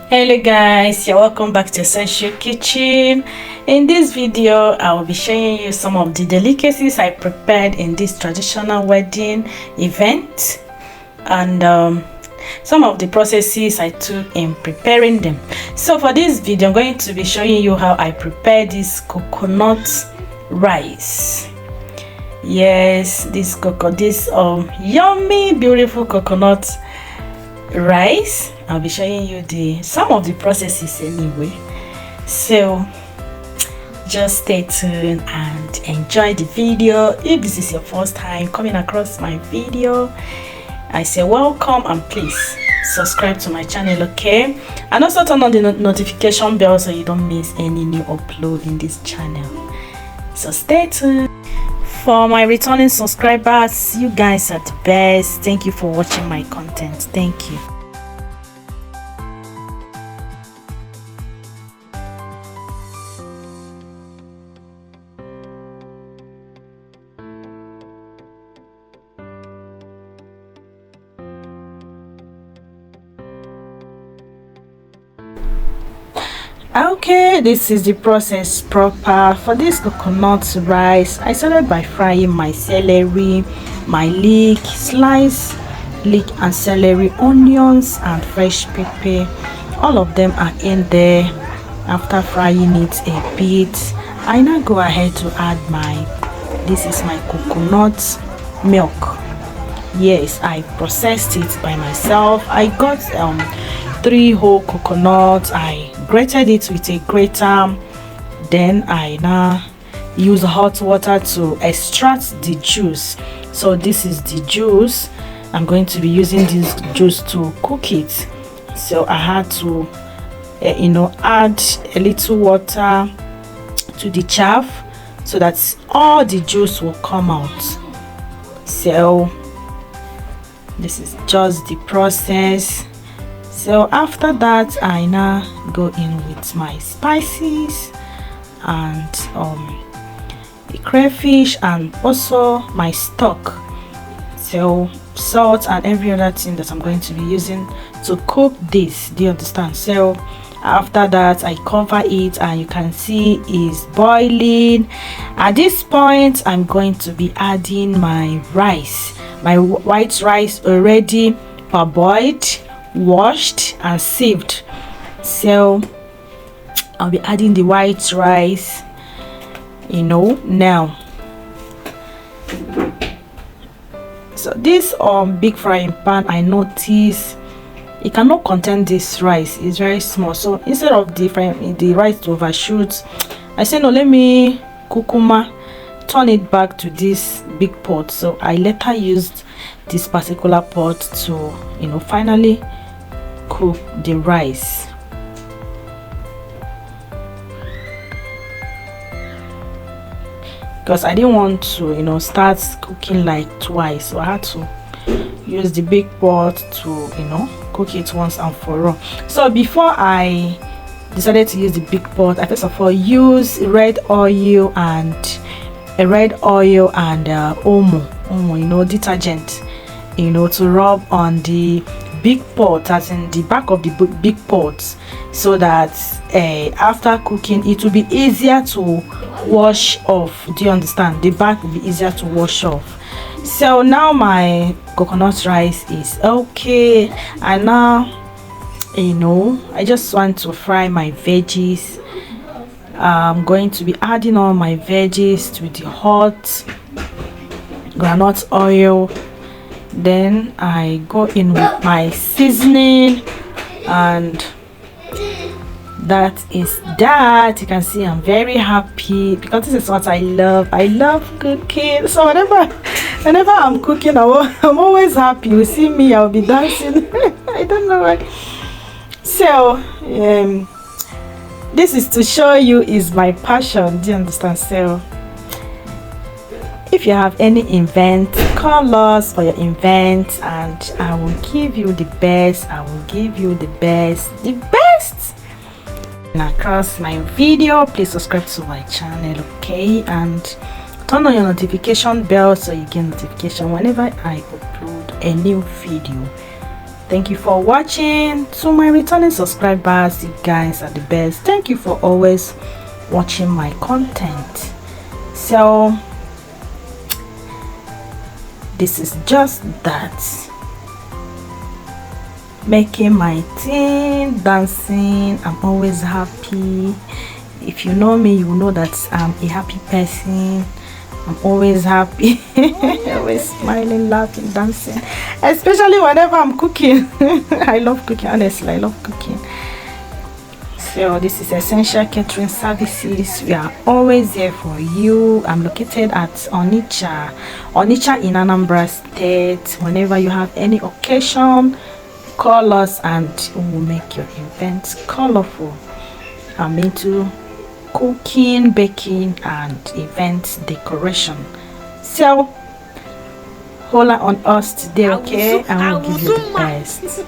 Hello guys, you're welcome back to Essential Kitchen. In this video I will be showing you some of the delicacies I prepared in this traditional wedding event and some of the processes I took in preparing them. So for this video I'm going to be showing you how I prepare this coconut rice. Yes, this yummy beautiful coconut rice. I'll be showing you some of the processes anyway, so just stay tuned and enjoy the video. If this is your first time coming across my video, I say welcome and please subscribe to my channel, okay? And also turn on the notification bell so you don't miss any new upload in this channel. So stay tuned. For my returning subscribers, you guys are the best. Thank you for watching my content. Thank you. Okay, this is the process proper for this coconut rice. I started by frying my celery, my leek, sliced leek and celery, onions and fresh pepper. All of them are in there. After frying it a bit, I now go ahead to add this is my coconut milk. Yes, I processed it by myself. I got 3 whole coconuts. I grated it with a grater. Then I now use hot water to extract the juice. So this is the juice. I'm going to be using this juice to cook it. So I had to add a little water to the chaff so that all the juice will come out. So this is just the process. So after that, I now go in with my spices and the crayfish and also my stock. So salt and every other thing that I'm going to be using to cook this. Do you understand? So after that, I cover it and you can see it's boiling. At this point, I'm going to be adding my rice, my white rice already parboiled, washed and sieved. So I'll be adding the white rice now. So this big frying pan, I notice it cannot contain this rice. It's very small, so instead of the rice to overshoot, I say no, let me turn it back to this big pot. So I later used this particular pot to finally cook the rice. Because I didn't want to start cooking like twice, so I had to use the big pot to cook it once and for all. So before I decided to use the big pot, I first of all used red oil and omo, detergent, to rub on the big pot, as in the back of the big pot, so that after cooking it will be easier to wash off. Do you understand? The back will be easier to wash off. So now my coconut rice is okay, and now I just want to fry my veggies. I'm going to be adding all my veggies to the hot groundnut oil. Then I go in with my seasoning, and that is that. You can see I'm very happy because this is what I love. I love cooking. So whenever I'm cooking, I'm always happy. You see me, I'll be dancing. I don't know why. So this is to show you is my passion. Do you understand? So if you have any event, call us for your event and I will give you the best. I will give you the best. And across my video, please subscribe to my channel, okay? And turn on your notification bell so you get notification whenever I upload a new video. Thank you for watching. To my returning subscribers, you guys are the best. Thank you for always watching my content. So this is just that, making my thing, dancing. I'm always happy. If you know me, you know that I'm a happy person. I'm always happy. Always smiling, laughing, dancing, especially whenever I'm cooking. I love cooking, honestly. I love cooking. So this is Essential Catering Services. We are always here for you. I'm located at Onitsha in Anambra State. Whenever you have any occasion, call us and we will make your events colorful. I'm into cooking, baking, and event decoration. So hold on us today, okay? I will give you the best.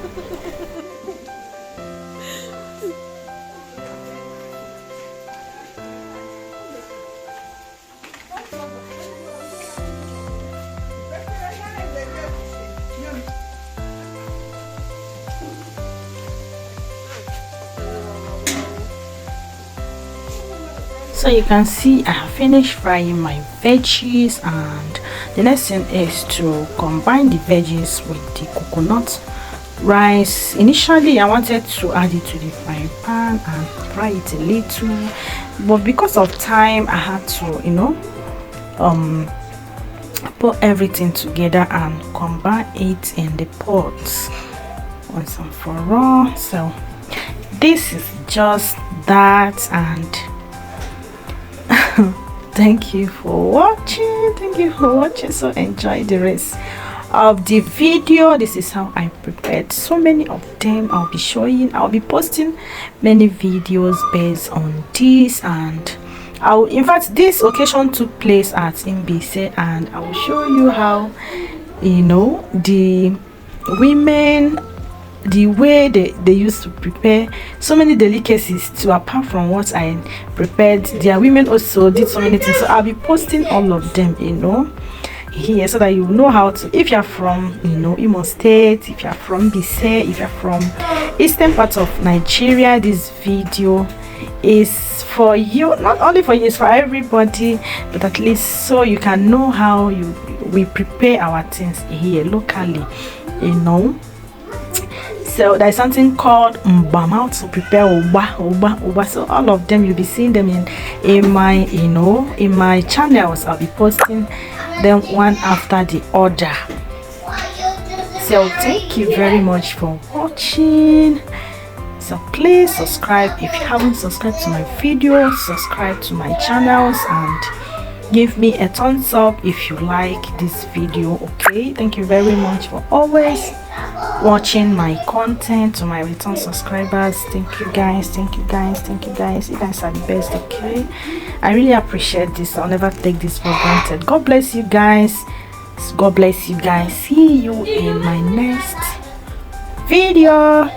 So you can see I have finished frying my veggies, and the next thing is to combine the veggies with the coconut rice. Initially I wanted to add it to the frying pan and fry it a little, but because of time I had to, you know, put everything together and combine it in the pot once and for all. So this is just that, and thank you for watching. So enjoy the rest of the video. This is how I prepared so many of them. I'll be posting many videos based on this, and in fact this occasion took place at Mbise, and I will show you how, you know, the women, the way they used to prepare so many delicacies too. Apart from what I prepared, their women also did so many things. So I'll be posting all of them, you know, here, so that you know how to, if you're from, you know, Imo State, if you're from Bise, if you're from eastern part of Nigeria, this video is for you. Not only for you, it's for everybody, but at least so you can know how we prepare our things here locally, you know. So there's something called mbama to prepare uba. So all of them, you'll be seeing them in my, you know, in my channels. I'll be posting them one after the other. So thank you very much for watching. So please subscribe if you haven't subscribed to my videos. Subscribe to my channels and give me a thumbs up if you like this video, okay? Thank you very much for always watching my content. To my return subscribers, thank you guys. You guys are the best, okay? I really appreciate this. I'll never take this for granted. God bless you guys. See you in my next video.